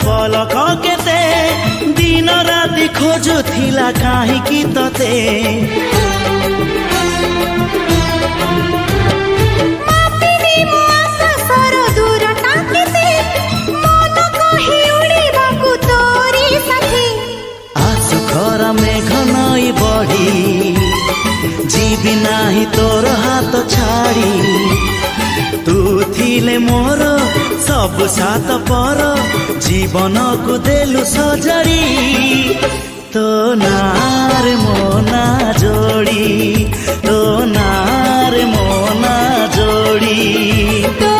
पलक केते दिन राति खोजुथिला काहीकि तते मापिनी मो आकाशर दूरता केते मन कहि उड़िबाकु तोरी साथी आसु घर मेघ नई बढी जीवी नाही तोर हाथ छाड़ी तू थिले मोर सब सात पर जीवन को देलु सजरी तो नार मोना जोड़ी तो नार मोना जोड़ी।